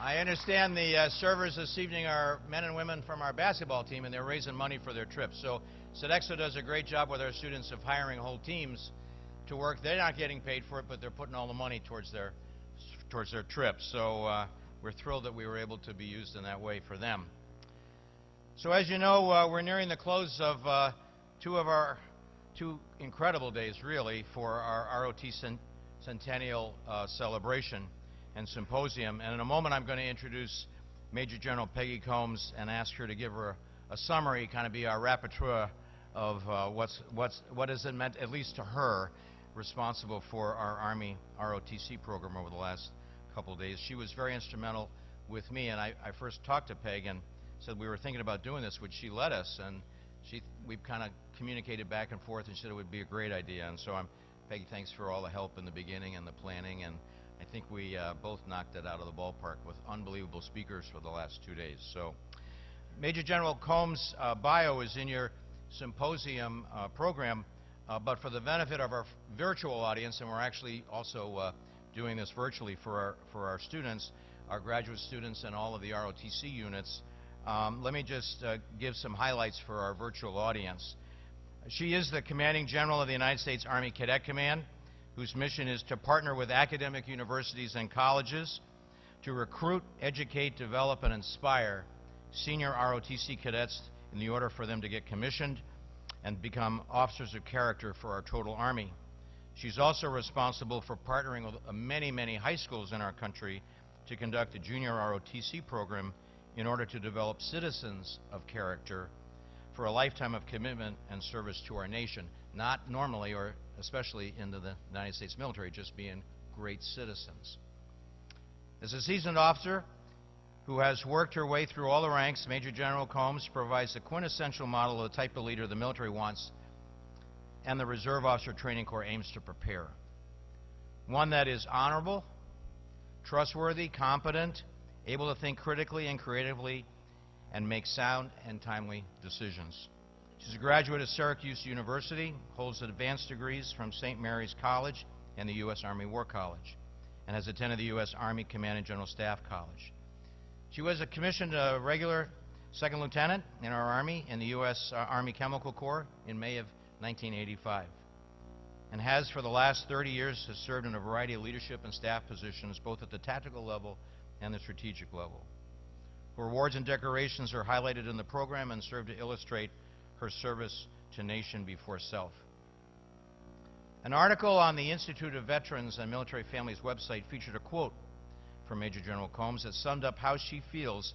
I understand the servers this evening are men and women from our basketball team, and they're raising money for their trips. So Sodexo does a great job with our students of hiring whole teams to work. They're not getting paid for it, but they're putting all the money towards their trips. So we're thrilled that we were able to be used in that way for them. So as you know, we're nearing the close of two incredible days, really, for our ROTC Centennial celebration and symposium. And in a moment, I'm going to introduce Major General Peggy Combs and ask her to give her a summary, kind of be our rapporteur of what has it meant, at least to her, responsible for our Army ROTC program over the last couple of days. She was very instrumental with me, and I first talked to Peg and said we were thinking about doing this. Would she let us? And we've kind of communicated back and forth, and she said it would be a great idea. And so Peggy, thanks for all the help in the beginning and the planning, and I think we both knocked it out of the ballpark with unbelievable speakers for the last 2 days. So Major General Combs' bio is in your symposium program, but for the benefit of our virtual audience, and we're actually also doing this virtually for our students, our graduate students and all of the ROTC units, let me just give some highlights for our virtual audience. She is the Commanding General of the United States Army Cadet Command, whose mission is to partner with academic universities and colleges to recruit, educate, develop, and inspire senior ROTC cadets in the order for them to get commissioned and become officers of character for our total Army. She's also responsible for partnering with many, many high schools in our country to conduct a junior ROTC program in order to develop citizens of character for a lifetime of commitment and service to our nation, not normally or especially into the United States military, just being great citizens. As a seasoned officer who has worked her way through all the ranks, Major General Combs provides the quintessential model of the type of leader the military wants and the Reserve Officer Training Corps aims to prepare. One that is honorable, trustworthy, competent, able to think critically and creatively, and make sound and timely decisions. She's a graduate of Syracuse University, holds advanced degrees from St. Mary's College and the U.S. Army War College, and has attended the U.S. Army Command and General Staff College. She was a commissioned regular second lieutenant in our Army in the U.S. Army Chemical Corps in May of 1985, and has for the last 30 years has served in a variety of leadership and staff positions, both at the tactical level and the strategic level. Her awards and decorations are highlighted in the program and serve to illustrate her service to nation before self. An article on the Institute of Veterans and Military Families website featured a quote from Major General Combs that summed up how she feels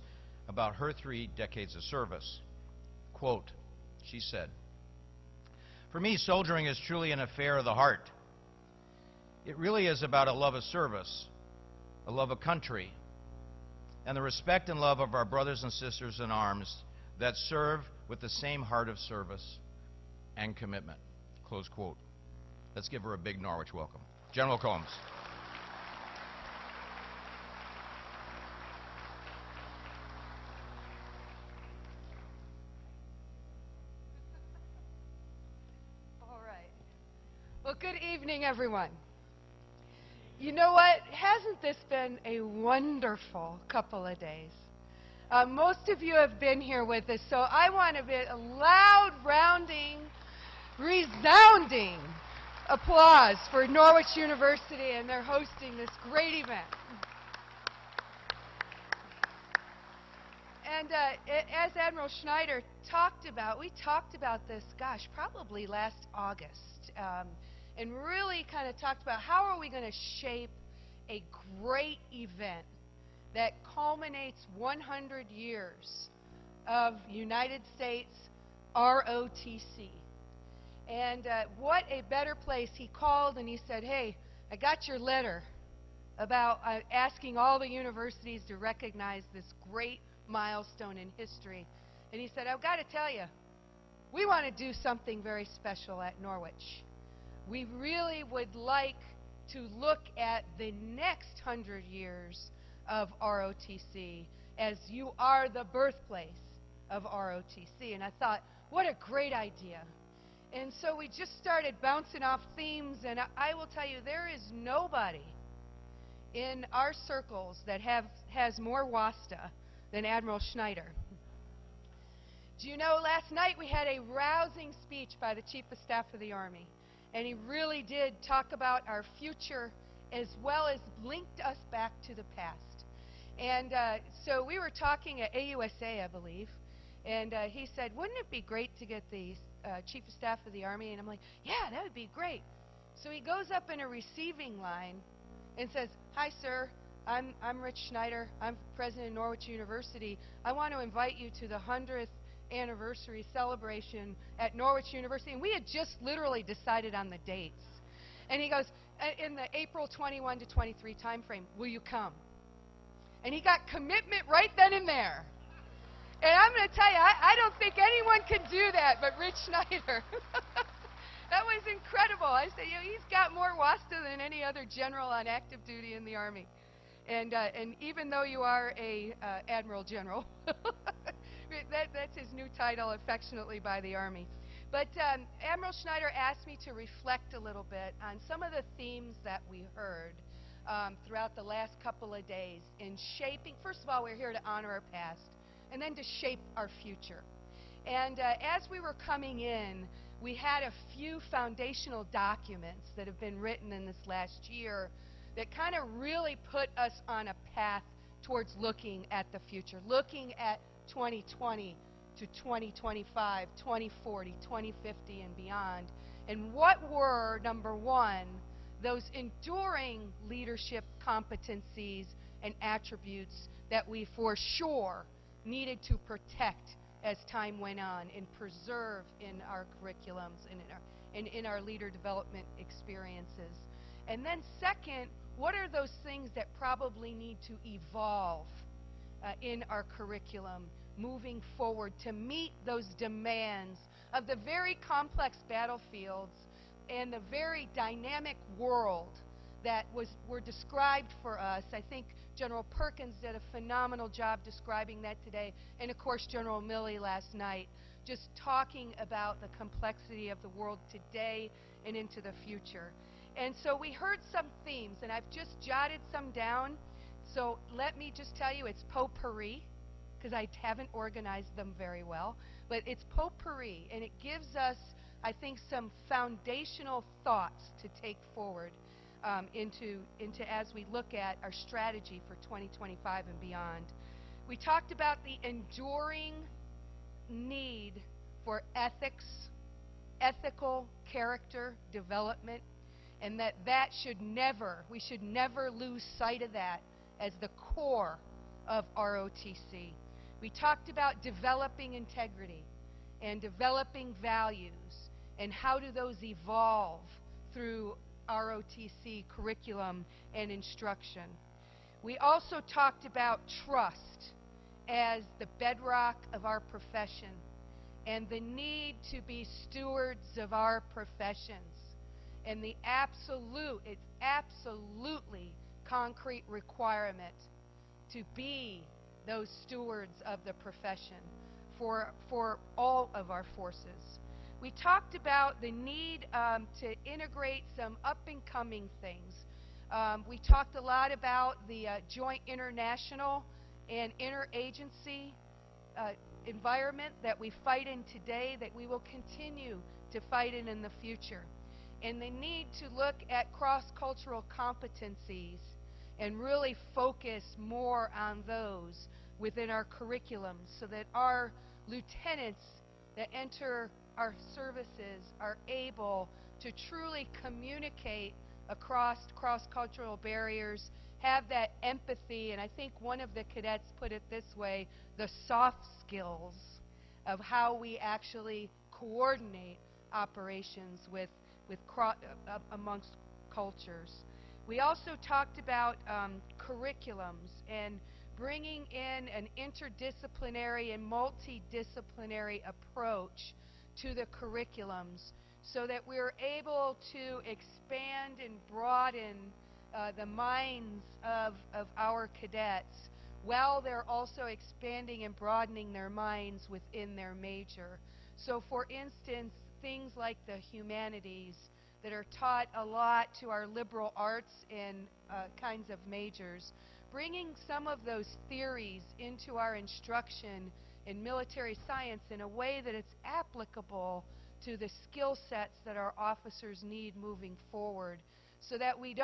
about her 3 decades of service. Quote, she said, "For me, soldiering is truly an affair of the heart. It really is about a love of service, a love of country, and the respect and love of our brothers and sisters in arms that serve with the same heart of service and commitment." Close quote. Let's give her a big Norwich welcome. General Combs. All right. Well, good evening, everyone. You know what? Hasn't this been a wonderful couple of days? Most of you have been here with us, so I want a bit of loud, resounding applause for Norwich University and they're hosting this great event. And as Admiral Schneider talked about, we talked about this, gosh, probably last August, and really kind of talked about how are we going to shape a great event that culminates 100 years of United States ROTC. And what a better place. He called and he said, "Hey, I got your letter about asking all the universities to recognize this great milestone in history." And he said, "I've got to tell you, we want to do something very special at Norwich. We really would like to look at the next 100 years of ROTC as you are the birthplace of ROTC." And I thought, what a great idea. And so we just started bouncing off themes, and I will tell you, there is nobody in our circles that has more WASTA than Admiral Schneider. Do you know, last night we had a rousing speech by the Chief of Staff of the Army, and he really did talk about our future as well as linked us back to the past. And so we were talking at AUSA, I believe, and he said, wouldn't it be great to get the Chief of Staff of the Army? And I'm like, yeah, that would be great. So he goes up in a receiving line and says, hi, sir, I'm Rich Schneider. I'm president of Norwich University. I want to invite you to the 100th anniversary celebration at Norwich University. And we had just literally decided on the dates. And he goes, in the April 21 to 23 time frame, will you come? And he got commitment right then and there. And I'm going to tell you, I don't think anyone could do that but Rich Schneider. That was incredible. I said, you know, he's got more WASTA than any other general on active duty in the Army. And even though you are a Admiral General, that's his new title, affectionately by the Army. But Admiral Schneider asked me to reflect a little bit on some of the themes that we heard throughout the last couple of days in shaping. First of all, we're here to honor our past, and then to shape our future. And as we were coming in, we had a few foundational documents that have been written in this last year that kind of really put us on a path towards looking at the future, looking at 2020 to 2025, 2040, 2050, and beyond. And what were, number one, those enduring leadership competencies and attributes that we for sure needed to protect as time went on and preserve in our curriculums and in our leader development experiences. And then second, what are those things that probably need to evolve in our curriculum moving forward to meet those demands of the very complex battlefields and the very dynamic world that were described for us. I think General Perkins did a phenomenal job describing that today, and of course General Milley last night, just talking about the complexity of the world today and into the future. And so we heard some themes, and I've just jotted some down. So let me just tell you, it's potpourri, because I haven't organized them very well, but it's potpourri, and it gives us, I think, some foundational thoughts to take forward into as we look at our strategy for 2025 and beyond. We talked about the enduring need for ethics, ethical character development, and that should never, we should never lose sight of that as the core of ROTC. We talked about developing integrity and developing values and how do those evolve through ROTC curriculum and instruction. We also talked about trust as the bedrock of our profession and the need to be stewards of our professions and the it's absolutely concrete requirement to be those stewards of the profession for all of our forces. We talked about the need to integrate some up-and-coming things. We talked a lot about the joint international and interagency environment that we fight in today, that we will continue to fight in the future. And the need to look at cross-cultural competencies and really focus more on those within our curriculum so that our lieutenants that enter our services are able to truly communicate across cross-cultural barriers, have that empathy, and I think one of the cadets put it this way, the soft skills of how we actually coordinate operations amongst cultures. We also talked about curriculums and bringing in an interdisciplinary and multidisciplinary approach to the curriculums so that we're able to expand and broaden the minds of our cadets while they're also expanding and broadening their minds within their major. So for instance, things like the humanities that are taught a lot to our liberal arts and kinds of majors, bringing some of those theories into our instruction in military science in a way that it's applicable to the skill sets that our officers need moving forward, so that we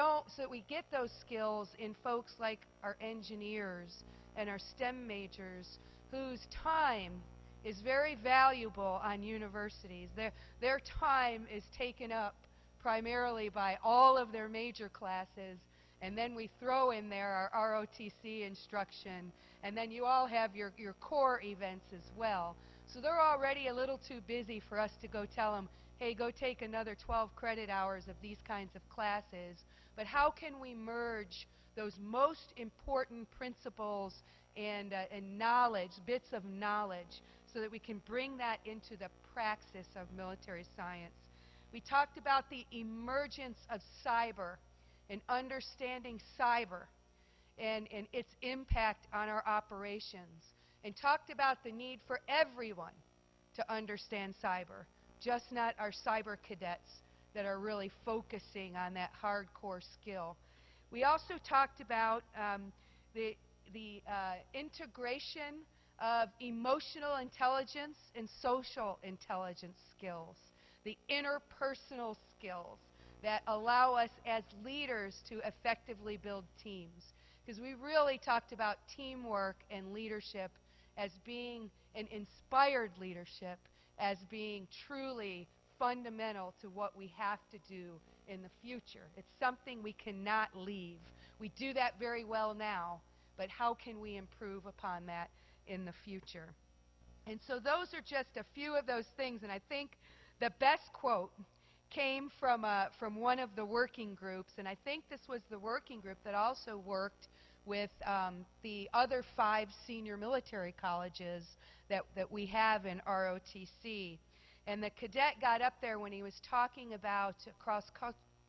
get those skills in folks like our engineers and our STEM majors, whose time is very valuable on universities. Their time is taken up primarily by all of their major classes, and then we throw in there our ROTC instruction, and then you all have your core events as well. So they're already a little too busy for us to go tell them, hey, go take another 12 credit hours of these kinds of classes. But how can we merge those most important principles and knowledge, bits of knowledge, so that we can bring that into the praxis of military science? We talked about the emergence of cyber and understanding cyber and its impact on our operations, and talked about the need for everyone to understand cyber, just not our cyber cadets that are really focusing on that hardcore skill. We also talked about the integration of emotional intelligence and social intelligence skills, the interpersonal skills that allow us as leaders to effectively build teams. Because we really talked about teamwork and leadership as being, an inspired leadership, as being truly fundamental to what we have to do in the future. It's something we cannot leave. We do that very well now, but how can we improve upon that in the future? And so those are just a few of those things, and I think the best quote came from one of the working groups, and I think this was the working group that also worked with the other 5 senior military colleges that we have in ROTC. And the cadet got up there when he was talking about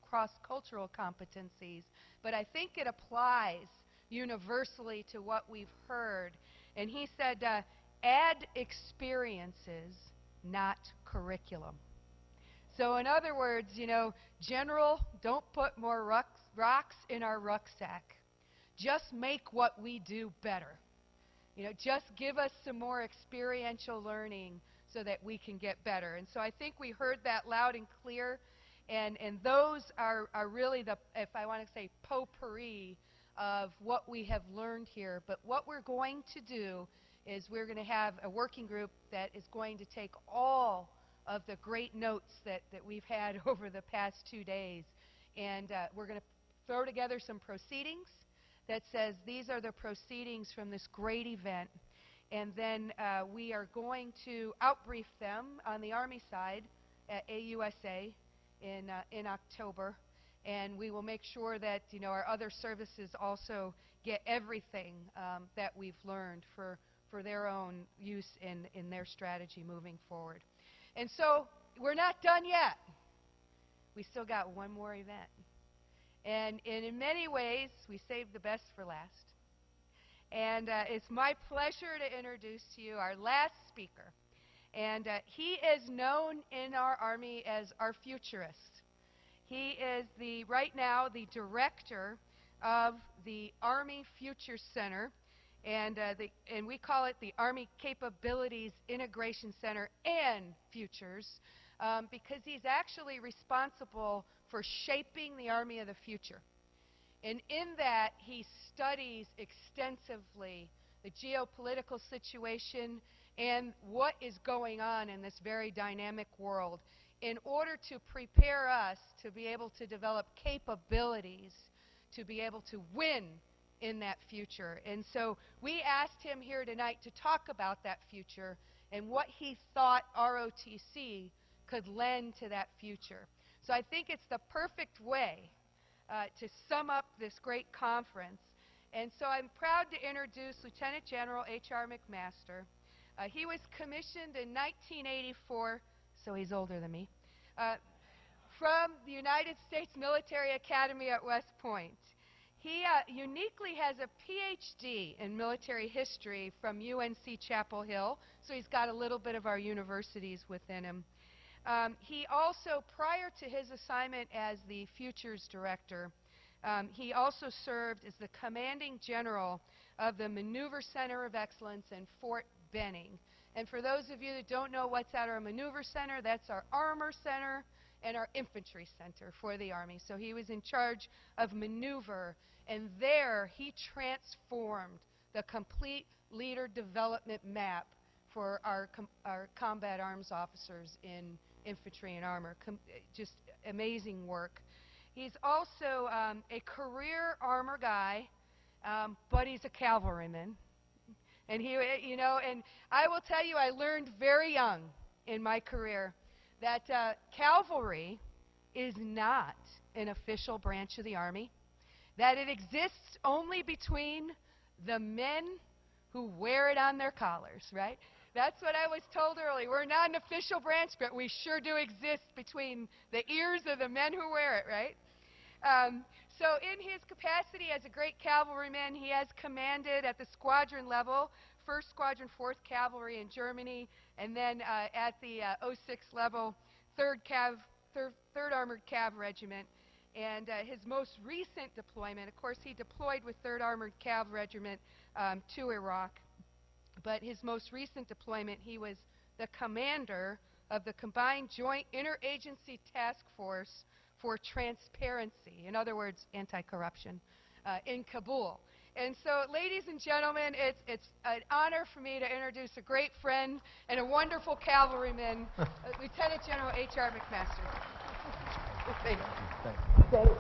cross-cultural competencies, but I think it applies universally to what we've heard. And he said, add experiences, not curriculum. So in other words, you know, General, don't put more rocks in our rucksack. Just make what we do better. You know, just give us some more experiential learning so that we can get better. And so I think we heard that loud and clear, and those are really the, if I want to say, potpourri of what we have learned here. But what we're going to do is we're going to have a working group that is going to take all of the great notes that we've had over the past 2 days, and we're going to throw together some proceedings that says these are the proceedings from this great event, and then we are going to outbrief them on the Army side at AUSA in October, and we will make sure that, you know, our other services also get everything that we've learned for their own use in their strategy moving forward. And so we're not done yet. We still got one more event. And in many ways, we saved the best for last. And it's my pleasure to introduce to you our last speaker. And he is known in our Army as our futurist. He is right now the director of the Army Future Center, and we call it the Army Capabilities Integration Center and Futures, because he's actually responsible for shaping the Army of the future. And in that, he studies extensively the geopolitical situation and what is going on in this very dynamic world in order to prepare us to be able to develop capabilities to be able to win in that future. And so we asked him here tonight to talk about that future and what he thought ROTC could lend to that future. So I think it's the perfect way to sum up this great conference. And so I'm proud to introduce Lieutenant General H.R. McMaster. He was commissioned in 1984, so he's older than me, from the United States Military Academy at West Point. He uniquely has a PhD in military history from UNC Chapel Hill, so he's got a little bit of our universities within him. He also, prior to his assignment as the Futures Director, he also served as the Commanding General of the Maneuver Center of Excellence in Fort Benning. And for those of you that don't know what's at our Maneuver Center, that's our Armor Center and our Infantry Center for the Army. So he was in charge of maneuver, and there he transformed the complete leader development map for our combat arms officers in infantry and armor. Just amazing work. He's also a career armor guy, but he's a cavalryman. And he, you know, and I will tell you, I learned very young in my career that cavalry is not an official branch of the Army, that it exists only between the men who wear it on their collars, right? That's what I was told earlier. We're not an official branch, but we sure do exist between the ears of the men who wear it, right? So in his capacity as a great cavalryman, he has commanded at the squadron level, 1st Squadron, 4th Cavalry in Germany, and then at the 06 level, 3rd Armored Cav Regiment. And his most recent deployment, of course, he deployed with 3rd Armored Cav Regiment to Iraq. But his most recent deployment, he was the commander of the Combined Joint Interagency Task Force for Transparency, in other words, anti-corruption, in Kabul. And so, ladies and gentlemen, it's an honor for me to introduce a great friend and a wonderful cavalryman, Lieutenant General H.R. McMaster. Thank you. Thank you.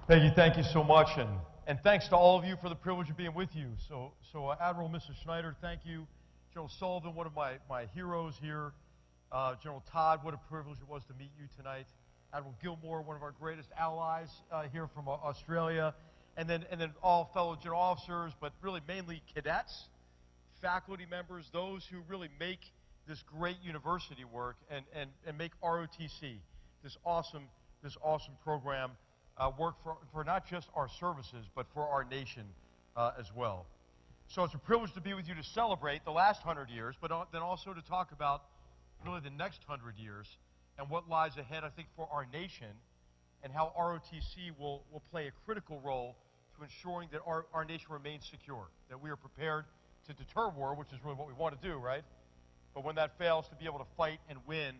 Peggy, thank you so much, and thanks to all of you for the privilege of being with you. So Admiral Mr. Schneider, thank you. General Sullivan, one of my heroes here. General Todd, what a privilege it was to meet you tonight. Admiral Gilmore, one of our greatest allies here from Australia. And then all fellow general officers, but really mainly cadets, faculty members, those who really make this great university work and make ROTC, this awesome program, work for not just our services, but for our nation as well. So it's a privilege to be with you to celebrate the last 100 years, but then also to talk about really the next 100 years and what lies ahead, I think, for our nation, and how ROTC will play a critical role to ensuring that our nation remains secure, that we are prepared to deter war, which is really what we want to do, right? But when that fails, to be able to fight and win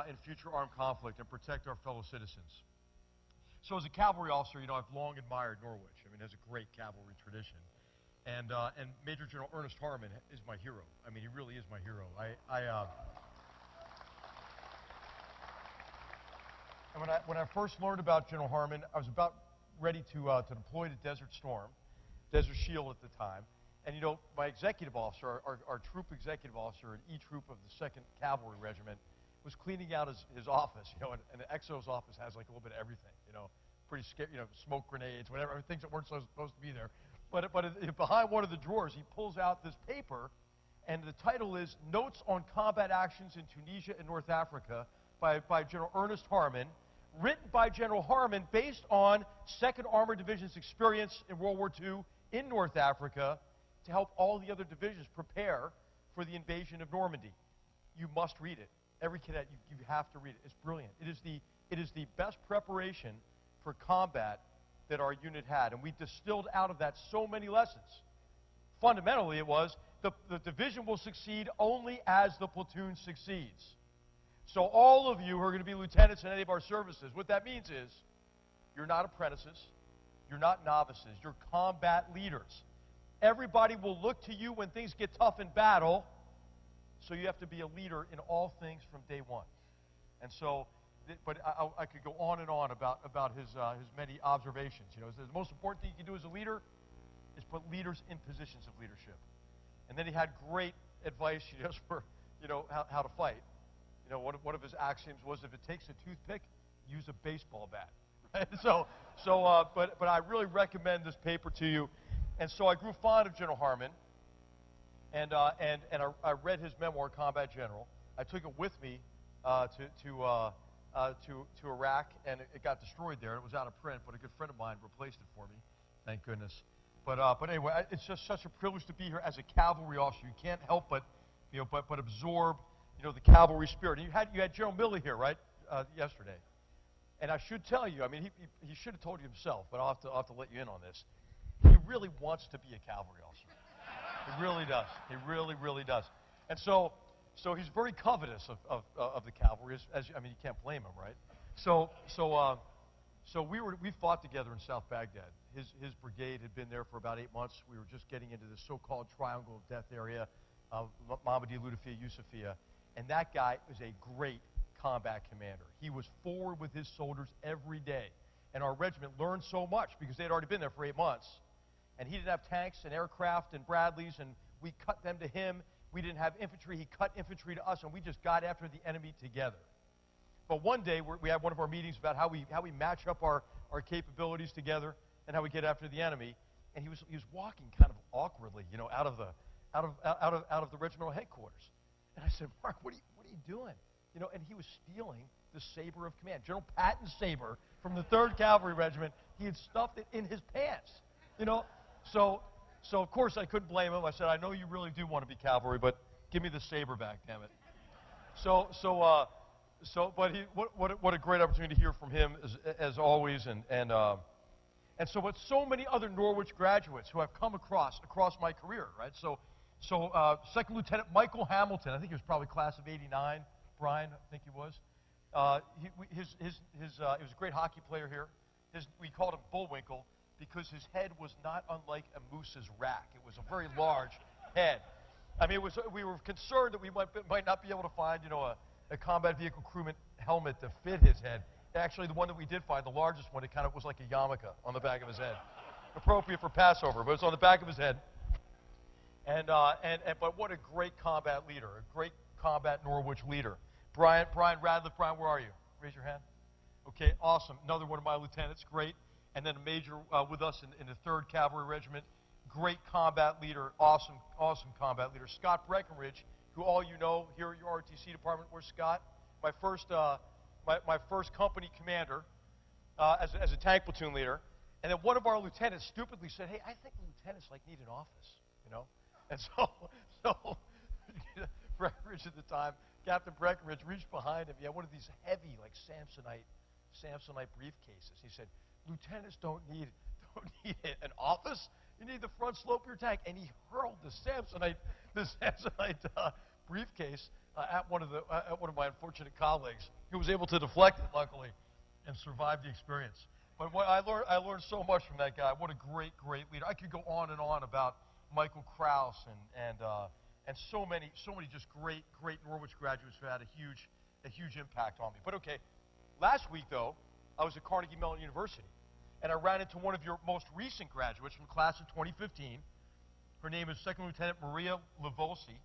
in future armed conflict and protect our fellow citizens. So as a cavalry officer, you know, I've long admired Norwich. I mean, it has a great cavalry tradition. And Major General Ernest Harmon is my hero. I mean, he really is my hero. And when I first learned about General Harmon, I was about ready to deploy to Desert Storm, Desert Shield at the time. And you know, my executive officer, our troop executive officer in each troop of the 2nd Cavalry Regiment, was cleaning out his office. You know, and XO's office has like a little bit of everything. You know, pretty scary. You know, smoke grenades, whatever, things that weren't supposed to be there. But behind one of the drawers, he pulls out this paper, and the title is Notes on Combat Actions in Tunisia and North Africa by General Ernest Harmon, written by General Harmon based on 2nd Armored Division's experience in World War II in North Africa to help all the other divisions prepare for the invasion of Normandy. You must read it. Every cadet, you have to read it. It's brilliant. It is the best preparation for combat that our unit had, and we distilled out of that so many lessons. Fundamentally, it was the division will succeed only as the platoon succeeds. So all of you who are going to be lieutenants in any of our services, what that means is you're not apprentices, you're not novices, you're combat leaders. Everybody will look to you when things get tough in battle, so you have to be a leader in all things from day one. And so, but I could go on and on about his many observations. You know, the most important thing you can do as a leader is put leaders in positions of leadership. And then he had great advice, you know, for, you know, how to fight. You know, one of his axioms was, if it takes a toothpick, use a baseball bat. Right? But I really recommend this paper to you. And so I grew fond of General Harmon, and I read his memoir, Combat General. I took it with me to Iraq, and it got destroyed there. It was out of print, but a good friend of mine replaced it for me, thank goodness. But anyway, it's just such a privilege to be here as a cavalry officer. You can't help but, but absorb, the cavalry spirit. And you had General Milley here, right, yesterday. And I should tell you, I mean, he should have told you himself, but I'll have to let you in on this. He really wants to be a cavalry officer. He really does. He really, really does. And so he's very covetous of the cavalry. I mean, you can't blame him, right? So we fought together in South Baghdad. His brigade had been there for about 8 months. We were just getting into the so-called Triangle of Death area of Mahmudi, Lutefiya, Yusufiya. And that guy was a great combat commander. He was forward with his soldiers every day. And our regiment learned so much because they had already been there for 8 months. And he didn't have tanks and aircraft and Bradleys, and we cut them to him. We didn't have infantry. He cut infantry to us, and we just got after the enemy together. But one day, we had one of our meetings about how we match up our capabilities together and how we get after the enemy. And he was walking kind of awkwardly, out of the regimental headquarters. And I said, Mark, what are you doing? And he was stealing the saber of command, General Patton's saber from the 3rd Cavalry Regiment. He had stuffed it in his pants, So of course I couldn't blame him. I said, I know you really do want to be cavalry, but give me the saber back, damn it. But what a great opportunity to hear from him as always, and so so many other Norwich graduates who I've come across my career, right? So 2nd Lieutenant Michael Hamilton, I think he was probably class of '89. Brian, I think he was. He was a great hockey player here. We called him Bullwinkle because his head was not unlike a moose's rack. It was a very large head. I mean, we were concerned that we might not be able to find, a combat vehicle crewman helmet to fit his head. Actually, the one that we did find, the largest one, it kind of was like a yarmulke on the back of his head. Appropriate for Passover, but it's on the back of his head. But what a great combat leader, a great combat Norwich leader. Brian Radliff. Brian, where are you? Raise your hand. Okay, awesome. Another one of my lieutenants, great. And then a major with us in the 3rd Cavalry Regiment. Great combat leader, awesome combat leader. Scott Breckenridge, who all you know here at your ROTC department. Where's Scott? My first company commander as a tank platoon leader. And then one of our lieutenants stupidly said, hey, I think lieutenants need an office, And so Breckenridge at the time, Captain Breckenridge reached behind him. He had one of these heavy, Samsonite briefcases. He said, lieutenants don't need an office. You need the front slope of your tank. And he hurled the Samsonite briefcase at one of my unfortunate colleagues, who was able to deflect it, luckily, and survive the experience. But I learned so much from that guy. What a great leader. I could go on and on about Michael Krause and so many just great Norwich graduates who had a huge impact on me. But okay, last week though, I was at Carnegie Mellon University, and I ran into one of your most recent graduates from class of 2015. Her name is 2nd Lieutenant Maria Lavolsi,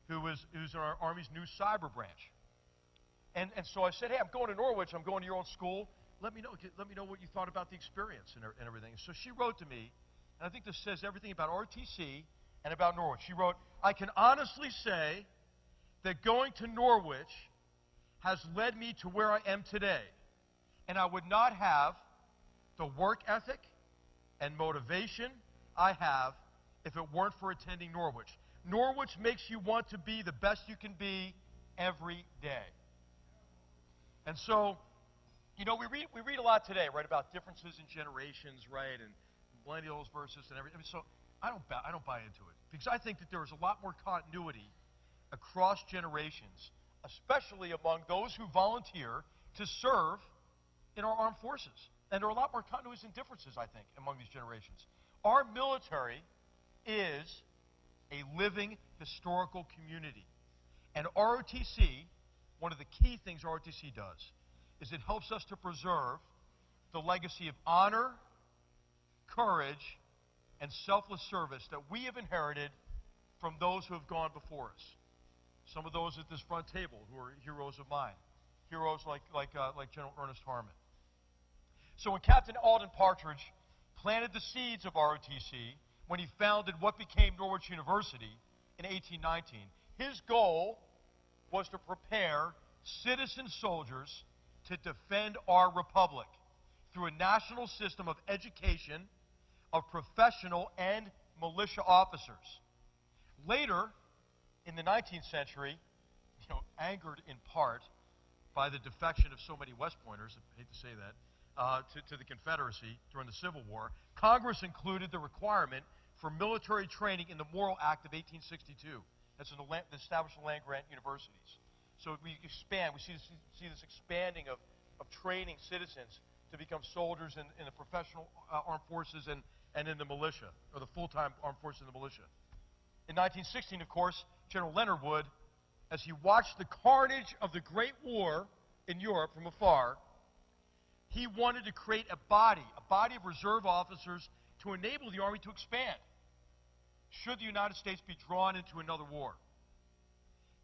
who is in our Army's new cyber branch. And so I said, hey, I'm going to Norwich. I'm going to your old school. Let me know what you thought about the experience and everything. So she wrote to me, and I think this says everything about ROTC and about Norwich. She wrote, I can honestly say that going to Norwich has led me to where I am today, and I would not have the work ethic and motivation I have if it weren't for attending Norwich. Norwich makes you want to be the best you can be every day. And so, we read a lot today, right, about differences in generations, right, and millennials versus and everything. So I don't buy into it, because I think that there is a lot more continuity across generations, especially among those who volunteer to serve in our armed forces. And there are a lot more continuities and differences, I think, among these generations. Our military is a living historical community. And ROTC, one of the key things ROTC does, is it helps us to preserve the legacy of honor, courage, and selfless service that we have inherited from those who have gone before us. Some of those at this front table who are heroes of mine, heroes like General Ernest Harmon. So when Captain Alden Partridge planted the seeds of ROTC, when he founded what became Norwich University in 1819, his goal was to prepare citizen soldiers to defend our republic through a national system of education, of professional and militia officers. Later, in the 19th century, angered in part by the defection of so many West Pointers, I hate to say that, to the Confederacy during the Civil War, Congress included the requirement for military training in the Morrill Act of 1862. That's in the establishment of land-grant universities. So we expand. We see this expanding of training citizens to become soldiers in the professional armed forces and in the militia, or the full-time armed forces and the militia. In 1916, of course, General Leonard Wood, as he watched the carnage of the Great War in Europe from afar, he wanted to create a body of reserve officers to enable the Army to expand should the United States be drawn into another war.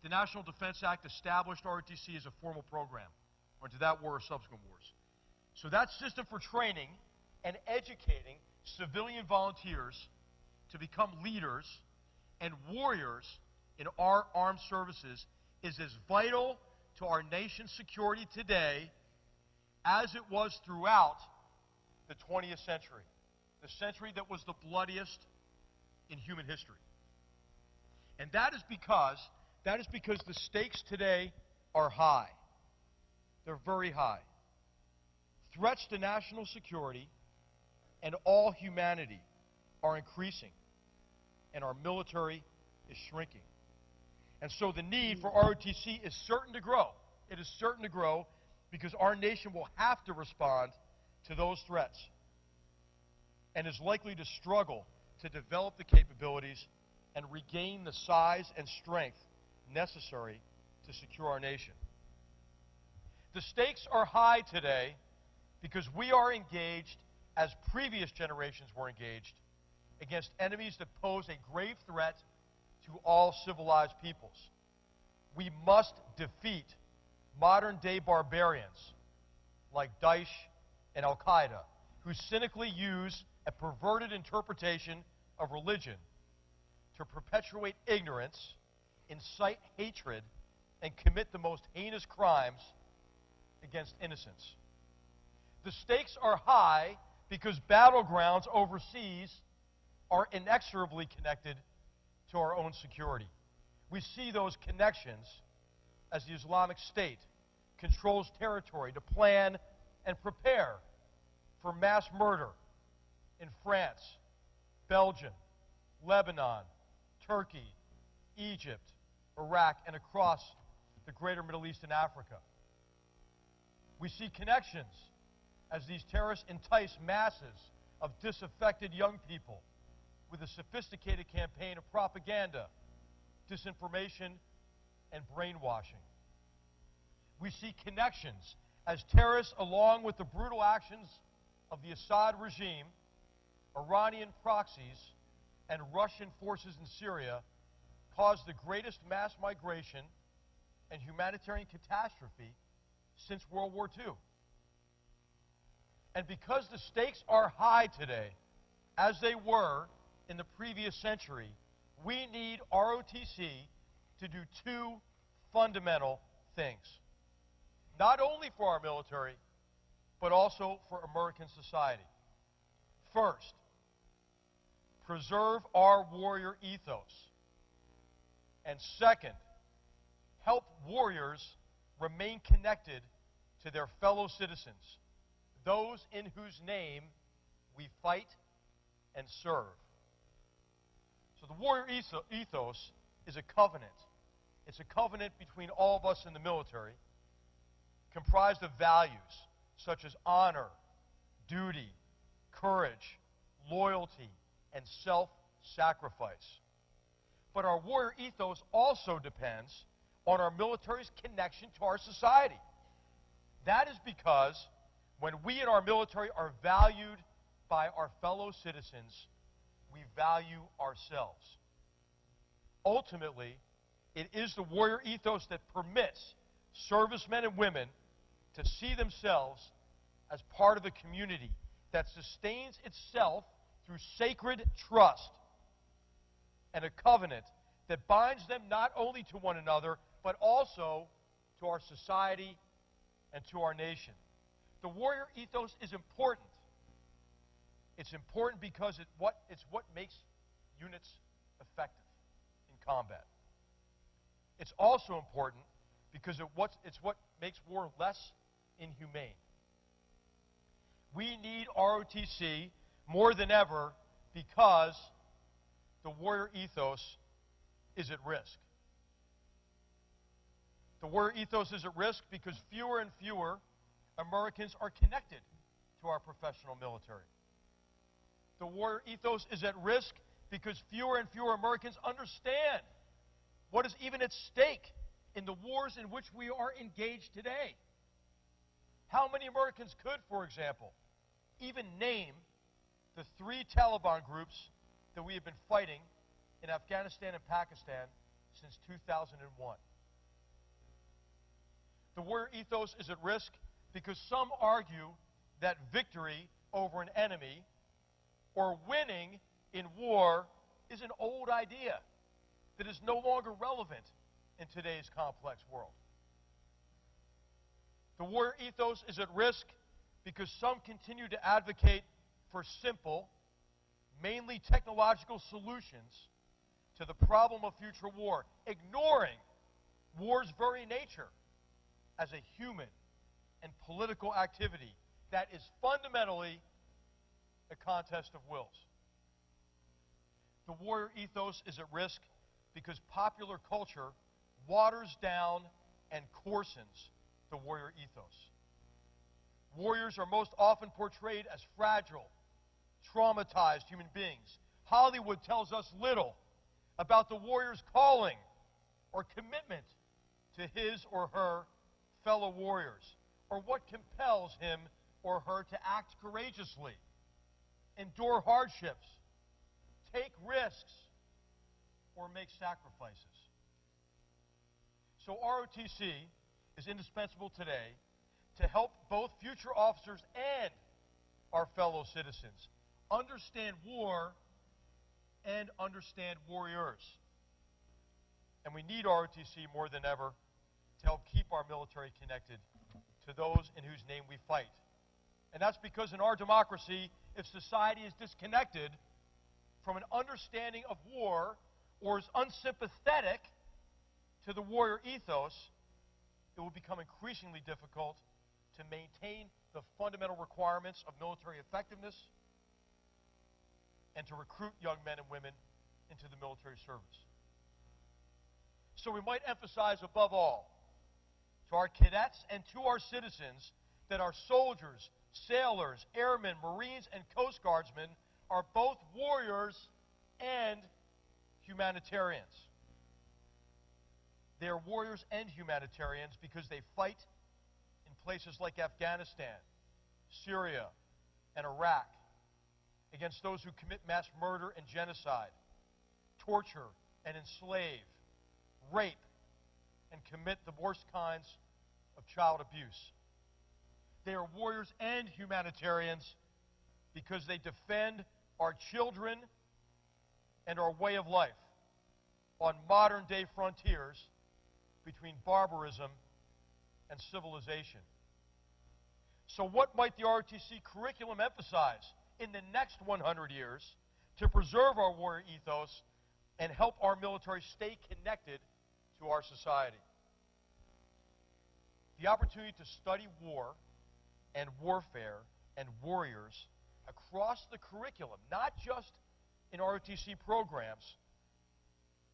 The National Defense Act established ROTC as a formal program, or to that war or subsequent wars. So that system for training and educating civilian volunteers to become leaders and warriors in our armed services is as vital to our nation's security today as it was throughout the 20th century, the century that was the bloodiest in human history. And that is because the stakes today are high. They're very high. Threats to national security and all humanity are increasing, and our military is shrinking. And so the need for ROTC is certain to grow. It is certain to grow because our nation will have to respond to those threats and is likely to struggle to develop the capabilities and regain the size and strength necessary to secure our nation. The stakes are high today because we are engaged, as previous generations were engaged, against enemies that pose a grave threat to all civilized peoples. We must defeat modern-day barbarians like Daesh and Al-Qaeda, who cynically use a perverted interpretation of religion to perpetuate ignorance, incite hatred, and commit the most heinous crimes against innocents. The stakes are high because battlegrounds overseas are inexorably connected to our own security. We see those connections as the Islamic State controls territory to plan and prepare for mass murder in France, Belgium, Lebanon, Turkey, Egypt, Iraq, and across the greater Middle East and Africa. We see connections as these terrorists entice masses of disaffected young people with a sophisticated campaign of propaganda, disinformation, and brainwashing. We see connections as terrorists, along with the brutal actions of the Assad regime, Iranian proxies, and Russian forces in Syria, caused the greatest mass migration and humanitarian catastrophe since World War II. And because the stakes are high today, as they were in the previous century, we need ROTC to do two fundamental things, not only for our military, but also for American society. First, preserve our warrior ethos. And second, help warriors remain connected to their fellow citizens, those in whose name we fight and serve. So the warrior ethos is a covenant. It's a covenant between all of us in the military, comprised of values such as honor, duty, courage, loyalty, and self-sacrifice. But our warrior ethos also depends on our military's connection to our society. That is because when we in our military are valued by our fellow citizens, we value ourselves. Ultimately, it is the warrior ethos that permits servicemen and women to see themselves as part of a community that sustains itself through sacred trust and a covenant that binds them not only to one another, but also to our society and to our nation. The warrior ethos is important It's important because it's what makes units effective in combat. It's also important because it's what makes war less inhumane. We need ROTC more than ever because the warrior ethos is at risk. The warrior ethos is at risk because fewer and fewer Americans are connected to our professional military. The warrior ethos is at risk because fewer and fewer Americans understand what is even at stake in the wars in which we are engaged today. How many Americans could, for example, even name the 3 Taliban groups that we have been fighting in Afghanistan and Pakistan since 2001? The warrior ethos is at risk because some argue that victory over an enemy or winning in war is an old idea that is no longer relevant in today's complex world. The warrior ethos is at risk because some continue to advocate for simple, mainly technological solutions to the problem of future war, ignoring war's very nature as a human and political activity that is fundamentally a contest of wills. The warrior ethos is at risk because popular culture waters down and coarsens the warrior ethos. Warriors are most often portrayed as fragile, traumatized human beings. Hollywood tells us little about the warrior's calling or commitment to his or her fellow warriors, or what compels him or her to act courageously, endure hardships, take risks, or make sacrifices. So ROTC is indispensable today to help both future officers and our fellow citizens understand war and understand warriors. And we need ROTC more than ever to help keep our military connected to those in whose name we fight. And that's because in our democracy, if society is disconnected from an understanding of war or is unsympathetic to the warrior ethos, it will become increasingly difficult to maintain the fundamental requirements of military effectiveness and to recruit young men and women into the military service. So we might emphasize above all to our cadets and to our citizens that our soldiers, sailors, airmen, Marines, and Coast Guardsmen are both warriors and humanitarians. They are warriors and humanitarians because they fight in places like Afghanistan, Syria, and Iraq against those who commit mass murder and genocide, torture and enslave, rape, and commit the worst kinds of child abuse. They are warriors and humanitarians because they defend our children and our way of life on modern-day frontiers between barbarism and civilization. So what might the ROTC curriculum emphasize in the next 100 years to preserve our warrior ethos and help our military stay connected to our society? The opportunity to study war and warfare and warriors across the curriculum, not just in ROTC programs,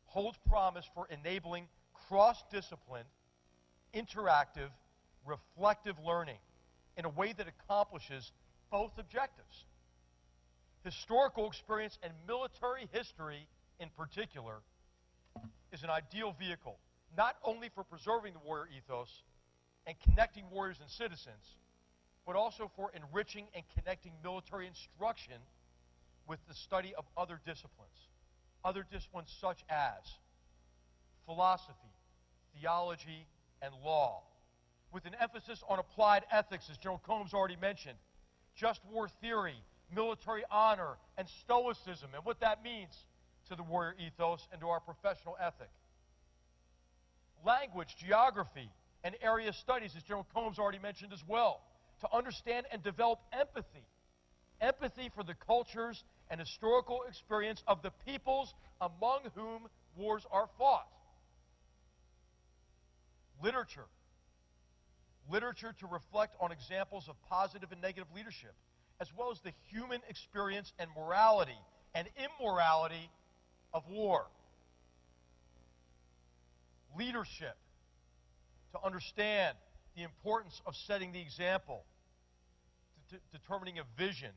holds promise for enabling cross-discipline, interactive, reflective learning in a way that accomplishes both objectives. Historical experience and military history in particular is an ideal vehicle, not only for preserving the warrior ethos and connecting warriors and citizens, but also for enriching and connecting military instruction with the study of other disciplines such as philosophy, theology, and law, with an emphasis on applied ethics, as General Combs already mentioned, just war theory, military honor, and stoicism, and what that means to the warrior ethos and to our professional ethic. Language, geography, and area studies, as General Combs already mentioned as well, to understand and develop empathy empathy for the cultures and historical experience of the peoples among whom wars are fought. Literature. Literature to reflect on examples of positive and negative leadership, as well as the human experience and morality and immorality of war. Leadership, to understand the importance of setting the example, determining a vision,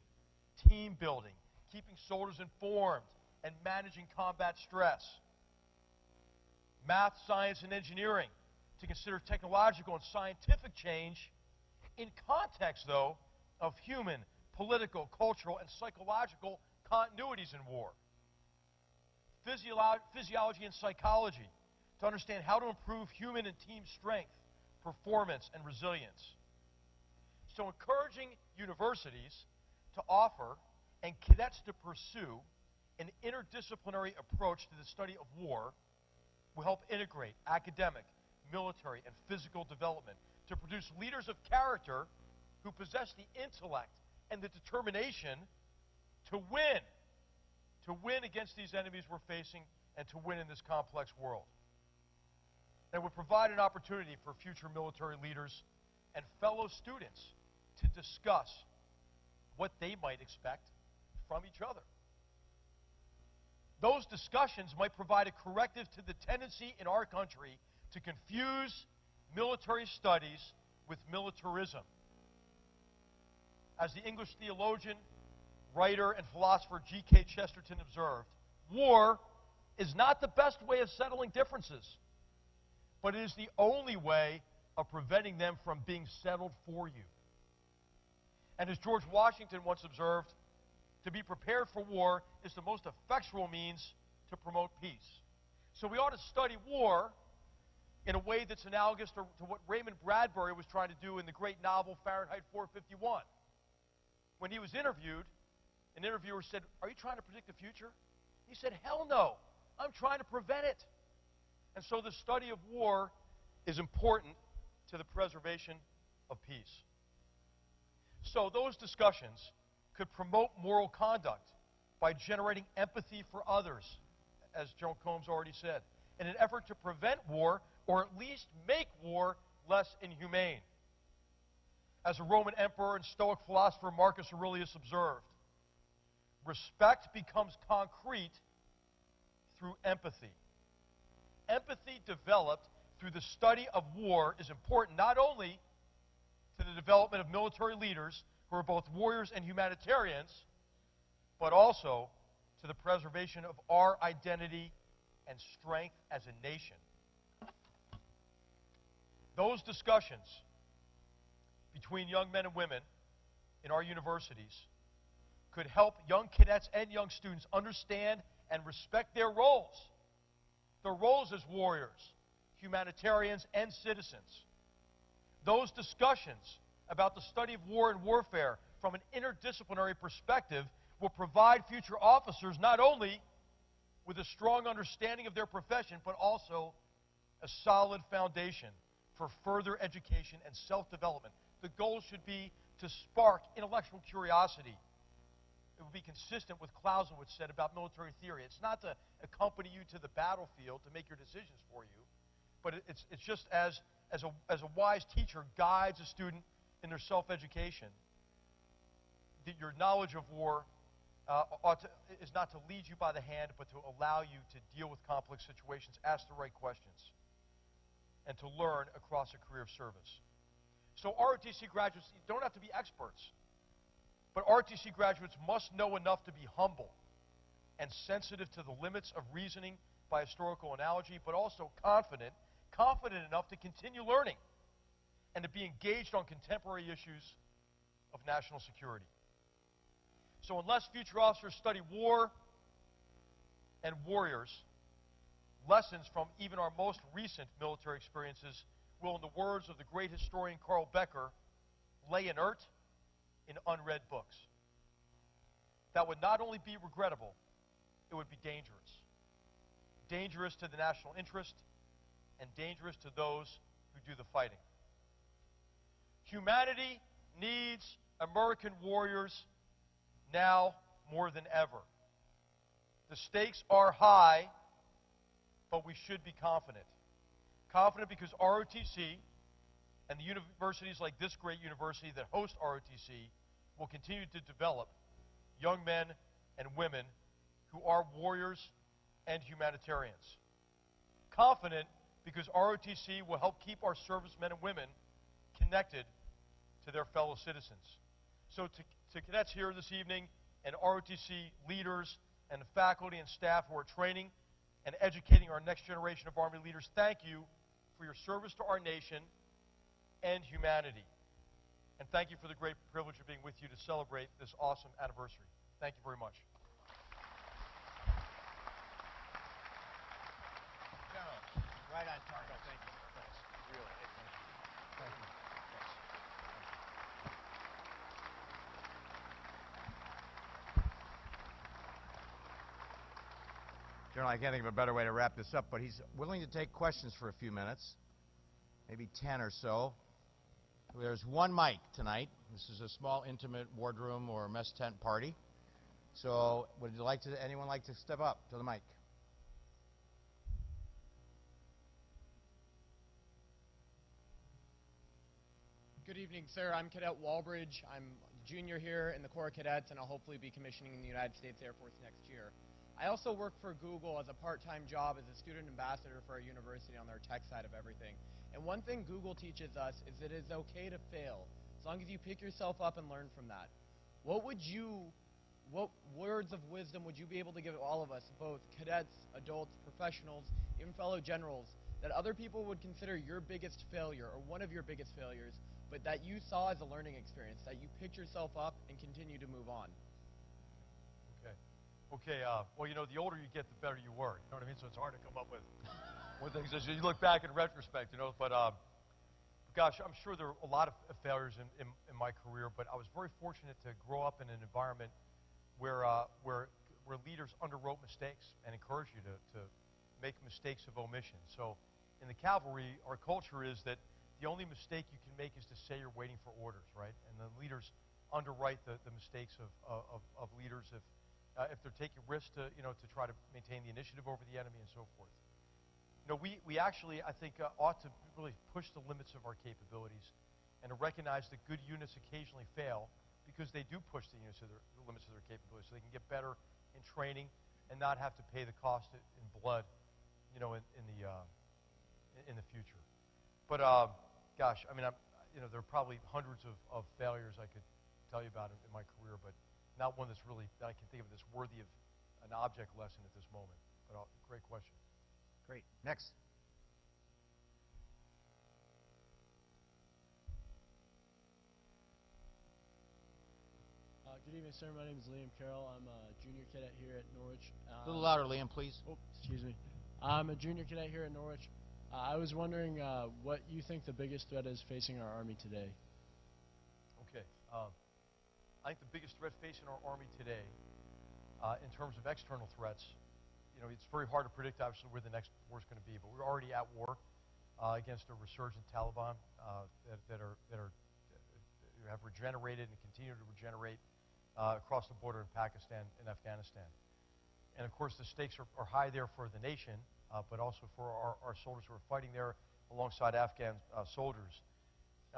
team building, keeping soldiers informed, and managing combat stress. Math, science, and engineering, to consider technological and scientific change in context, though, of human, political, cultural, and psychological continuities in war. Physiology and psychology, to understand how to improve human and team strength, performance, and resilience. So encouraging universities to offer and cadets to pursue an interdisciplinary approach to the study of war will help integrate academic, military, and physical development to produce leaders of character who possess the intellect and the determination to win against these enemies we're facing and to win in this complex world. And would provide an opportunity for future military leaders and fellow students to discuss what they might expect from each other. Those discussions might provide a corrective to the tendency in our country to confuse military studies with militarism. As the English theologian, writer, and philosopher G.K. Chesterton observed, war is not the best way of settling differences, but it is the only way of preventing them from being settled for you. And as George Washington once observed, to be prepared for war is the most effectual means to promote peace. So we ought to study war in a way that's analogous to what Raymond Bradbury was trying to do in the great novel Fahrenheit 451. When he was interviewed, an interviewer said, "Are you trying to predict the future?" He said, "Hell no, I'm trying to prevent it." And so the study of war is important to the preservation of peace. So those discussions could promote moral conduct by generating empathy for others, as General Combs already said, in an effort to prevent war or at least make war less inhumane. As a Roman emperor and Stoic philosopher Marcus Aurelius observed, respect becomes concrete through empathy. Empathy developed through the study of war is important not only to the development of military leaders who are both warriors and humanitarians, but also to the preservation of our identity and strength as a nation. Those discussions between young men and women in our universities could help young cadets and young students understand and respect their roles as warriors, humanitarians, and citizens. Those discussions about the study of war and warfare from an interdisciplinary perspective will provide future officers not only with a strong understanding of their profession, but also a solid foundation for further education and self-development. The goal should be to spark intellectual curiosity. It would be consistent with Clausewitz said about military theory. It's not to accompany you to the battlefield to make your decisions for you, but it's just as a wise teacher guides a student in their self-education, that your knowledge of war is not to lead you by the hand, but to allow you to deal with complex situations, ask the right questions, and to learn across a career of service. So ROTC graduates don't have to be experts, but ROTC graduates must know enough to be humble and sensitive to the limits of reasoning by historical analogy, but also confident enough to continue learning and to be engaged on contemporary issues of national security. So unless future officers study war and warriors, lessons from even our most recent military experiences will, in the words of the great historian Carl Becker, lay inert in unread books. That would not only be regrettable, it would be dangerous. Dangerous to the national interest and dangerous to those who do the fighting. Humanity needs American warriors now more than ever. The stakes are high, but we should be confident. Confident because ROTC and the universities like this great university that host ROTC will continue to develop young men and women who are warriors and humanitarians. Confident because ROTC will help keep our servicemen and women connected to their fellow citizens. So to cadets here this evening and ROTC leaders and the faculty and staff who are training and educating our next generation of Army leaders, thank you for your service to our nation and humanity. And thank you for the great privilege of being with you to celebrate this awesome anniversary. Thank you very much. General, right on target. Thank you. Thanks. Really. Thank you. General, I can't think of a better way to wrap this up, but he's willing to take questions for a few minutes, maybe 10 or so. There's one mic tonight. This is a small, intimate wardroom or mess tent party. So would you like to, anyone like to step up to the mic? Good evening, sir. I'm Cadet Walbridge. I'm a junior here in the Corps of Cadets, and I'll hopefully be commissioning in the United States Air Force next year. I also work for Google as a part-time job as a student ambassador for our university on their tech side of everything. And one thing Google teaches us is that it is okay to fail, as long as you pick yourself up and learn from that. What words of wisdom would you be able to give all of us, both cadets, adults, professionals, even fellow generals, that other people would consider your biggest failure or one of your biggest failures, but that you saw as a learning experience, that you picked yourself up and continue to move on? Okay, well, you know, the older you get, the better you were. You know what I mean? So it's hard to come up with things as you look back in retrospect, you know. But, gosh, I'm sure there are a lot of failures in my career, but I was very fortunate to grow up in an environment where leaders underwrote mistakes and encouraged you to make mistakes of omission. So in the cavalry, our culture is that the only mistake you can make is to say you're waiting for orders, right? And the leaders underwrite the mistakes of leaders if they're taking risks to try to maintain the initiative over the enemy and so forth. You know, we actually, I think, ought to really push the limits of our capabilities and to recognize that good units occasionally fail because they do push the limits of their capabilities, so they can get better in training and not have to pay the cost in blood, you know, in the future. But gosh, I mean, there are probably hundreds of failures I could tell you about in my career, but not one that's really, that I can think of that's worthy of an object lesson at this moment. But great question. Great. Next. Good evening, sir. My name is Liam Carroll. I'm a junior cadet here at Norwich. A little louder, Liam, please. Oh, excuse me. I'm a junior cadet here at Norwich. I was wondering what you think the biggest threat is facing our Army today. Okay. I think the biggest threat facing our Army today, in terms of external threats, you know, it's very hard to predict, obviously, where the next war is going to be, but we're already at war against a resurgent Taliban that have regenerated and continue to regenerate across the border in Pakistan and Afghanistan. And, of course, the stakes are high there for the nation, but also for our soldiers who are fighting there alongside Afghan soldiers.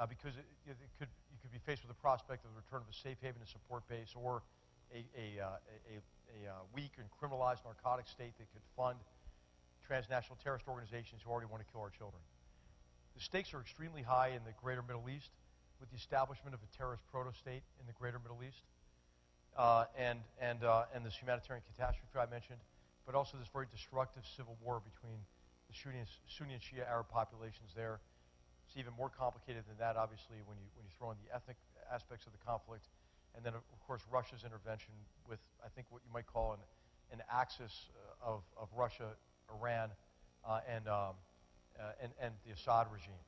Because you could be faced with the prospect of the return of a safe haven and support base, or a weak and criminalized narcotic state that could fund transnational terrorist organizations who already want to kill our children. The stakes are extremely high in the greater Middle East with the establishment of a terrorist proto-state in the greater Middle East, and this humanitarian catastrophe I mentioned, but also this very destructive civil war between the Sunni and Shia Arab populations there. It's even more complicated than that, obviously, when you throw in the ethnic aspects of the conflict, and then, of course, Russia's intervention with, I think, what you might call an axis of Russia, Iran, and the Assad regime.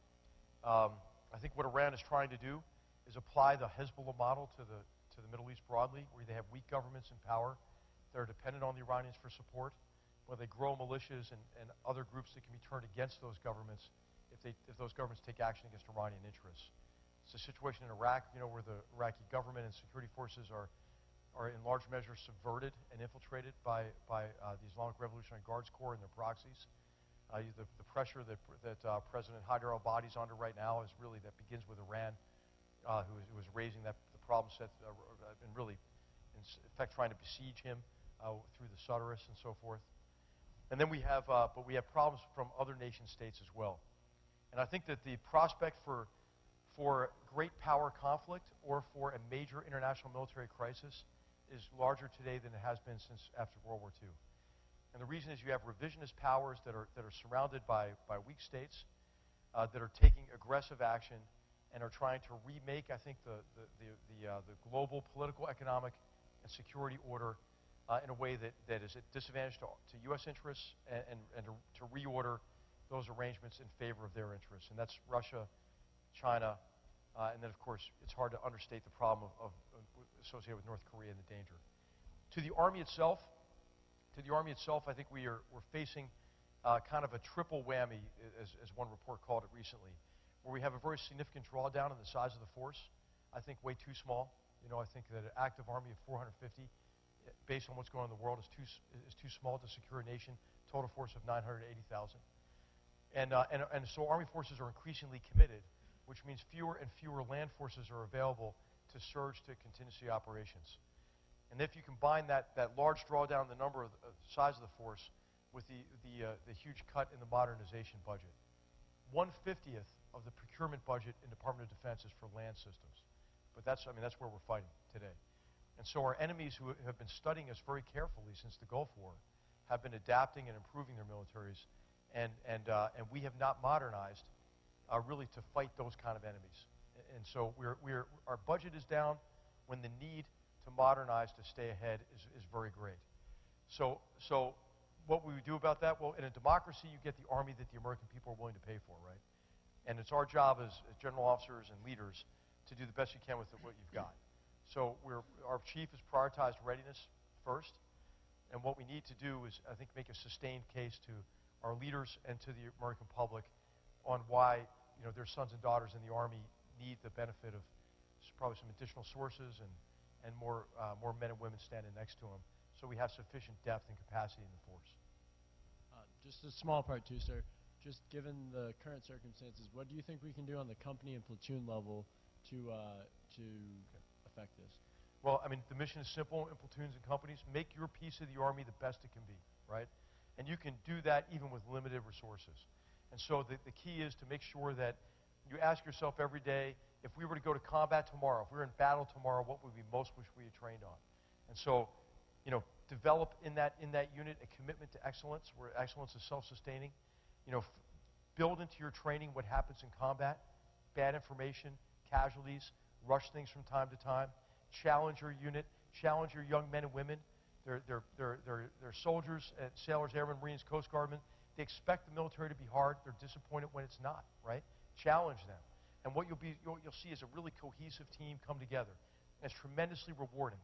I think what Iran is trying to do is apply the Hezbollah model to the Middle East broadly, where they have weak governments in power that are dependent on the Iranians for support, where they grow militias and other groups that can be turned against those governments if those governments take action against Iranian interests. It's a situation in Iraq, you know, where the Iraqi government and security forces are are in large measure subverted and infiltrated by the Islamic Revolutionary Guards Corps and their proxies. The pressure that President Haider al-Abadi is under right now is really, that begins with Iran, who was raising the problem set and really, in effect, trying to besiege him through the Sudarists and so forth. And then we have problems from other nation states as well. And I think that the prospect for great power conflict or for a major international military crisis is larger today than it has been since after World War II. And the reason is you have revisionist powers that are surrounded by weak states that are taking aggressive action and are trying to remake, I think, the global political, economic, and security order in a way that is at disadvantage to U.S. interests and to reorder those arrangements in favor of their interests. And that's Russia, China, and then, of course, it's hard to understate the problem associated with North Korea and the danger. To the Army itself, I think we're facing kind of a triple whammy, as one report called it recently, where we have a very significant drawdown in the size of the force. I think way too small. I think that an active Army of 450, based on what's going on in the world, is too small to secure a nation. Total force of 980,000. And so Army forces are increasingly committed, which means fewer and fewer land forces are available to surge to contingency operations. And if you combine that large drawdown in the size of the force with the huge cut in the modernization budget, 1/50 of the procurement budget in Department of Defense is for land systems. But that's where we're fighting today. And so our enemies who have been studying us very carefully since the Gulf War have been adapting and improving their militaries, and we have not modernized really to fight those kind of enemies. And so our budget is down when the need to modernize to stay ahead is very great. So what we do about that? Well, in a democracy, you get the Army that the American people are willing to pay for, right? And it's our job as general officers and leaders to do the best you can with what you've got. So our chief has prioritized readiness first, and what we need to do is, I think, make a sustained case to our leaders and to the American public on why their sons and daughters in the Army need the benefit of probably some additional sources and more men and women standing next to them, so we have sufficient depth and capacity in the force. Just a small part too, sir. Just given the current circumstances, what do you think we can do on the company and platoon level to affect this? Well, the mission is simple in platoons and companies. Make your piece of the Army the best it can be, right? And you can do that even with limited resources. And so the key is to make sure that you ask yourself every day, if we were to go to combat tomorrow, if we were in battle tomorrow, what would we most wish we had trained on? And so, develop in that unit a commitment to excellence, where excellence is self-sustaining. Build into your training what happens in combat, bad information, casualties, rush things from time to time. Challenge your unit, challenge your young men and women. They're soldiers, sailors, airmen, Marines, Coast Guardmen. They expect the military to be hard. They're disappointed when it's not, right? Challenge them. And what you'll see is a really cohesive team come together. And it's tremendously rewarding.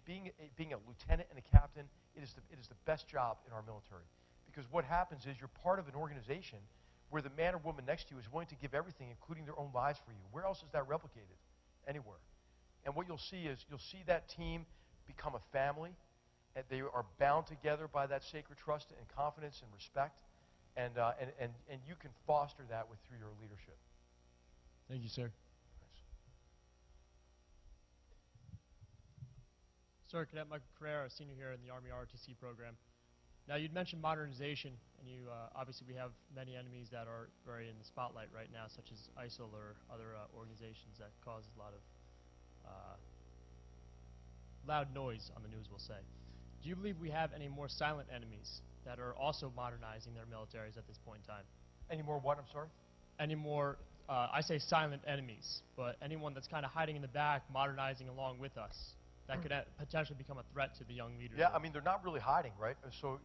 Being a lieutenant and a captain, it is the best job in our military. Because what happens is you're part of an organization where the man or woman next to you is willing to give everything, including their own lives for you. Where else is that replicated? Anywhere. And what you'll see is that team become a family, and they are bound together by that sacred trust and confidence and respect, and you can foster that through your leadership. Thank you, sir. Sir, Cadet Michael Carrera, senior here in the Army ROTC program. Now, you'd mentioned modernization, and obviously we have many enemies that are very in the spotlight right now, such as ISIL or other organizations that cause a lot of loud noise on the news, we'll say. Do you believe we have any more silent enemies that are also modernizing their militaries at this point in time? Any more what, I'm sorry? Any more, I say silent enemies, but anyone that's kind of hiding in the back, modernizing along with us, that could potentially become a threat to the young leaders. Yeah, they're not really hiding, right? So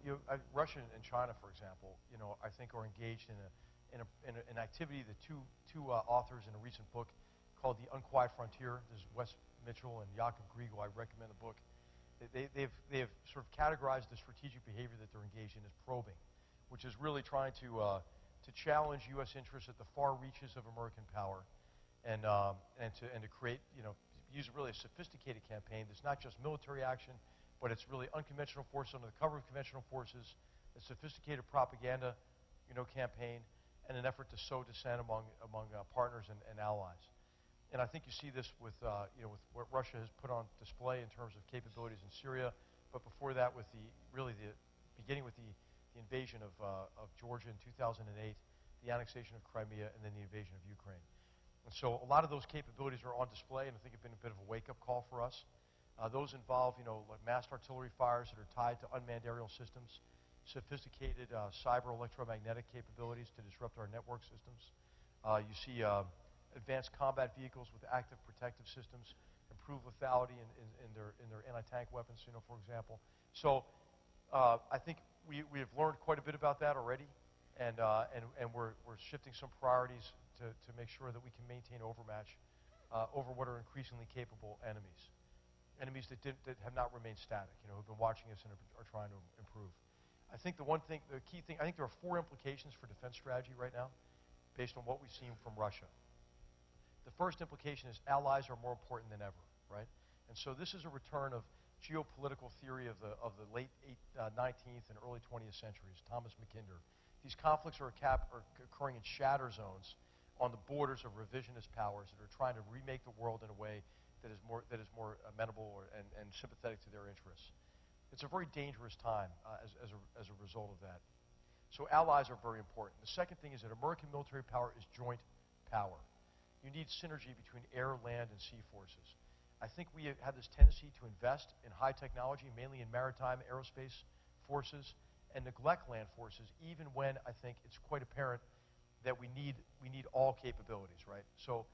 Russia and China, for example, I think are engaged in an activity that two authors in a recent book called The Unquiet Frontier. This is Wes Mitchell and Jakob Griegel. I recommend the book. They've sort of categorized the strategic behavior that they're engaged in as probing, which is really trying to challenge U.S. interests at the far reaches of American power, and to create use really a sophisticated campaign that's not just military action, but it's really unconventional forces under the cover of conventional forces, a sophisticated propaganda, campaign, and an effort to sow dissent among partners and allies. And I think you see this with with what Russia has put on display in terms of capabilities in Syria, but before that, with beginning with the invasion of Georgia in 2008, the annexation of Crimea, and then the invasion of Ukraine. And so a lot of those capabilities are on display, and I think have been a bit of a wake-up call for us. Those involve, like massed artillery fires that are tied to unmanned aerial systems, sophisticated cyber electromagnetic capabilities to disrupt our network systems. You see advanced combat vehicles with active protective systems, improved lethality in their anti-tank weapons, for example. So I think we have learned quite a bit about that already, and we're shifting some priorities to make sure that we can maintain overmatch over what are increasingly capable enemies. Enemies that have not remained static, who've been watching us and are trying to improve. I think the key thing, I think there are 4 implications for defense strategy right now, based on what we've seen from Russia. The first implication is allies are more important than ever, right? And so this is a return of geopolitical theory of the late 19th and early 20th centuries, Thomas Mackinder. These conflicts are occurring in shatter zones on the borders of revisionist powers that are trying to remake the world in a way that is more amenable and sympathetic to their interests. It's a very dangerous time as a result of that. So allies are very important. The second thing is that American military power is joint power. You need synergy between air, land, and sea forces. I think we have this tendency to invest in high technology, mainly in maritime aerospace forces, and neglect land forces, even when I think it's quite apparent that we need all capabilities, right? So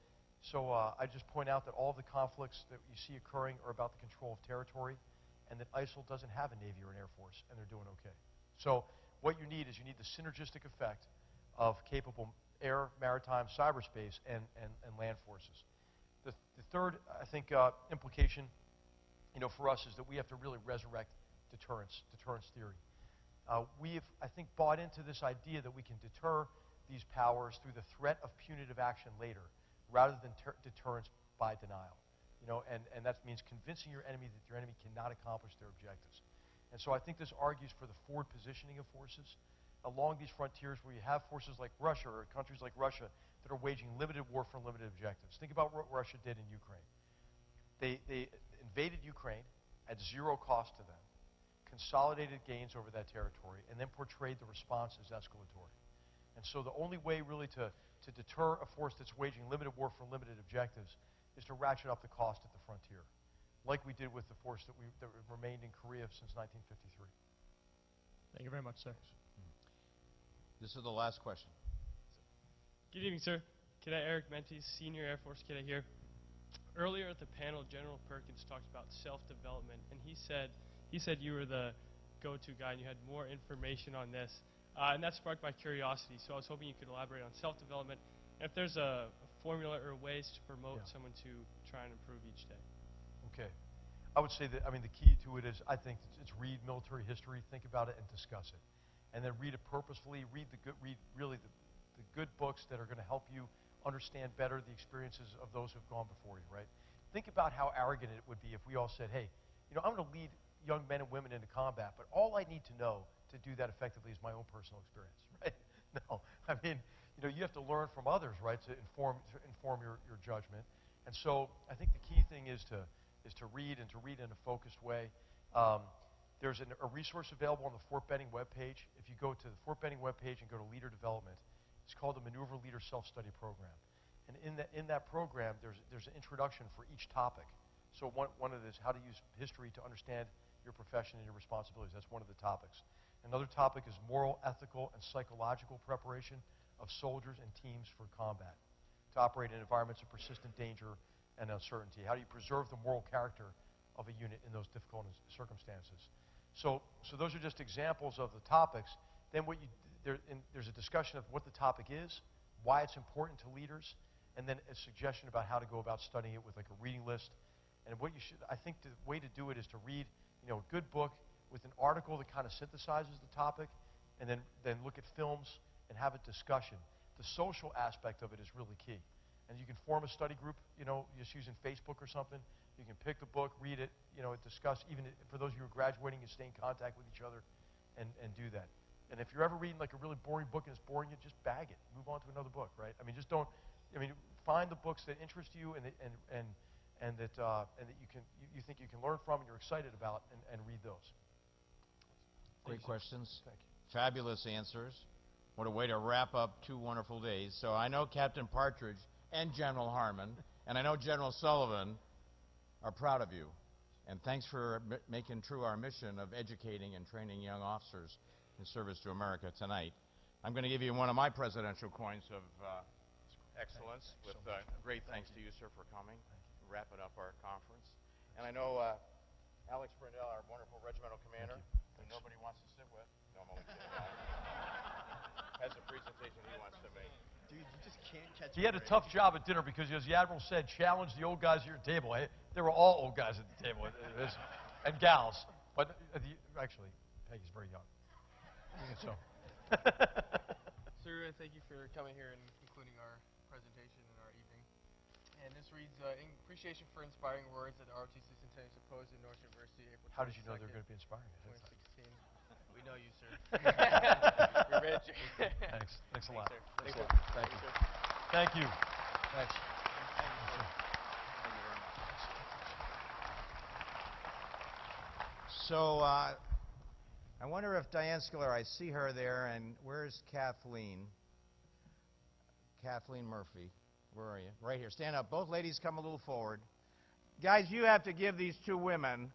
I just point out that all the conflicts that you see occurring are about the control of territory, and that ISIL doesn't have a Navy or an Air Force, and they're doing okay. So what you need is the synergistic effect of capable air, maritime, cyberspace, and land forces. The third, I think, implication, for us is that we have to really resurrect deterrence theory. We have, I think, bought into this idea that we can deter these powers through the threat of punitive action later, rather than deterrence by denial. And that means convincing your enemy that your enemy cannot accomplish their objectives. And so I think this argues for the forward positioning of forces along these frontiers where you have forces like Russia or countries like Russia that are waging limited war for limited objectives. Think about what Russia did in Ukraine. They invaded Ukraine at 0 cost to them, consolidated gains over that territory, and then portrayed the response as escalatory. And so the only way really to deter a force that's waging limited war for limited objectives is to ratchet up the cost at the frontier, like we did with the force that remained in Korea since 1953. Thank you very much, sir. This is the last question. Good evening, sir. Cadet Eric Mentes, Senior Air Force Cadet here. Earlier at the panel, General Perkins talked about self-development, and he said you were the go-to guy and you had more information on this. And that sparked my curiosity, so I was hoping you could elaborate on self-development, and if there's a formula or ways to promote someone to try and improve each day. Okay. I would say that, the key to it is, I think, it's read military history, think about it, and discuss it. And then read it purposefully, read the good books that are going to help you understand better the experiences of those who've gone before you, right? Think about how arrogant it would be if we all said, hey, I'm going to lead young men and women into combat, but all I need to know to do that effectively is my own personal experience, right? No, you have to learn from others, right, to inform your judgment. And so I think the key thing is to read, and to read in a focused way. There's a resource available on the Fort Benning webpage. If you go to the Fort Benning webpage and go to Leader Development, it's called the Maneuver Leader Self-Study Program. And in that program, there's an introduction for each topic. So one of it is how to use history to understand your profession and your responsibilities. That's one of the topics. Another topic is moral, ethical, and psychological preparation of soldiers and teams for combat, to operate in environments of persistent danger and uncertainty. How do you preserve the moral character of a unit in those difficult circumstances? So those are just examples of the topics. Then there's a discussion of what the topic is, why it's important to leaders, and then a suggestion about how to go about studying it with like a reading list. And I think the way to do it is to read, a good book with an article that kind of synthesizes the topic, and then look at films and have a discussion. The social aspect of it is really key. and you can form a study group, just using Facebook or something. You can pick the book, read it, discuss, even for those of you who are graduating, you stay in contact with each other and do that. And if you're ever reading like a really boring book and it's boring you, just bag it. Move on to another book, right? Just don't, find the books that interest you and that you think you can learn from and you're excited about and read those. Great questions. Thank you. Fabulous answers. What a way to wrap up 2 wonderful days. So I know Captain Partridge and General Harmon, and I know General Sullivan are proud of you. And thanks for making true our mission of educating and training young officers in service to America tonight. I'm going to give you one of my presidential coins of excellence with great thanks to you, sir, for coming, wrapping up our conference. And I know Alex Brindell, our wonderful regimental commander, who nobody wants to sit with, no, I'm only kidding, has a presentation he wants to make. Dude, you just can't catch He had a tough job at dinner because, as the Admiral said, challenge the old guys at your table. They were all old guys at the table, and gals. But actually, Peggy's very young. So. Sir, thank you for coming here and concluding our presentation and our evening. And this reads, in appreciation for inspiring words at the ROTC Centennial Symposium, Norwich University, April 22nd. How did you know they were going to be inspiring? 2016. We know you, sir. You're rich. Thanks. Thanks a lot. Thanks, Thanks a sir. lot. Thank you. Thank you. Thanks. So I wonder if Diane Scalera, I see her there, and where's Kathleen? Kathleen Murphy. Where are you? Right here. Stand up. Both ladies come a little forward. Guys, you have to give these 2 women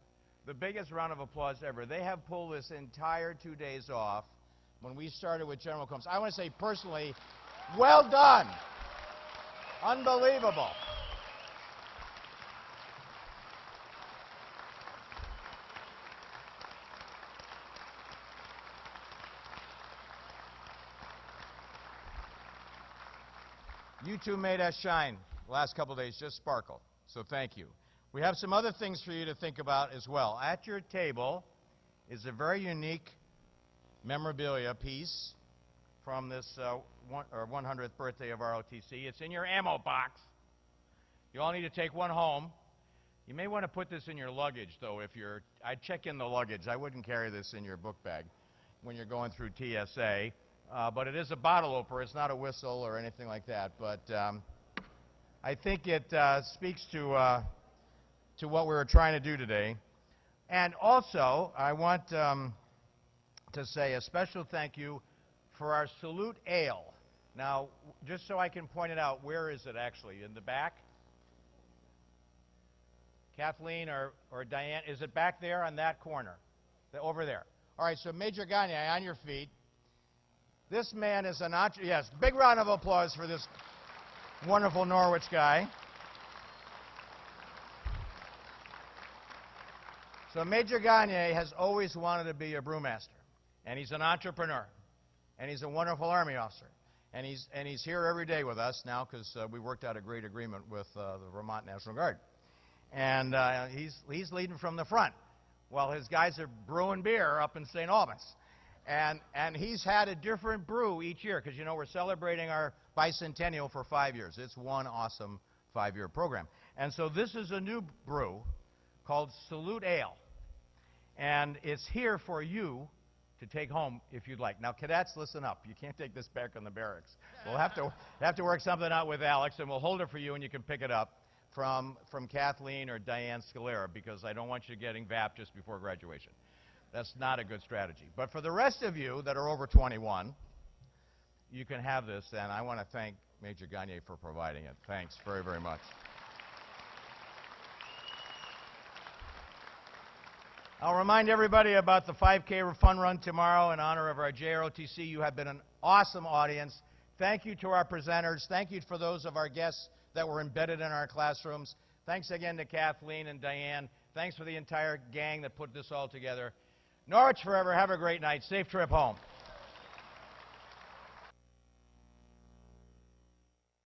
the biggest round of applause ever. They have pulled this entire 2 days off. When we started with General Combs, I want to say personally, well done. Unbelievable. You two made us shine the last couple of days, just sparkle. So thank you. We have some other things for you to think about as well. At your table is a very unique memorabilia piece from this 100th birthday of ROTC. It's in your ammo box. You all need to take one home. You may want to put this in your luggage, though. I'd check in the luggage. I wouldn't carry this in your book bag when you're going through TSA. But it is a bottle opener. It's not a whistle or anything like that. But I think it speaks to what we were trying to do today. And also, I want to say a special thank you for our Salute Ale. Now, just so I can point it out, where is it actually? In the back? Kathleen or Diane, is it back there on that corner? Over there. All right, so Major Gagne, on your feet. This man is an yes, big round of applause for this wonderful Norwich guy. So Major Gagne has always wanted to be a brewmaster, and he's an entrepreneur, and he's a wonderful Army officer, and he's here every day with us now because we worked out a great agreement with the Vermont National Guard, and he's leading from the front while his guys are brewing beer up in St. Albans. And he's had a different brew each year because, we're celebrating our bicentennial for 5 years. It's one awesome 5-year program. And so this is a new brew called Salute Ale. And it's here for you to take home if you'd like. Now, cadets, listen up. You can't take this back in the barracks. We'll have to work something out with Alex, and we'll hold it for you, and you can pick it up from Kathleen or Diane Scalera because I don't want you getting VAP just before graduation. That's not a good strategy. But for the rest of you that are over 21, you can have this, and I want to thank Major Gagne for providing it. Thanks very, very much. I'll remind everybody about the 5K fun run tomorrow in honor of our JROTC. You have been an awesome audience. Thank you to our presenters. Thank you for those of our guests that were embedded in our classrooms. Thanks again to Kathleen and Diane. Thanks for the entire gang that put this all together. Norwich forever. Have a great night. Safe trip home.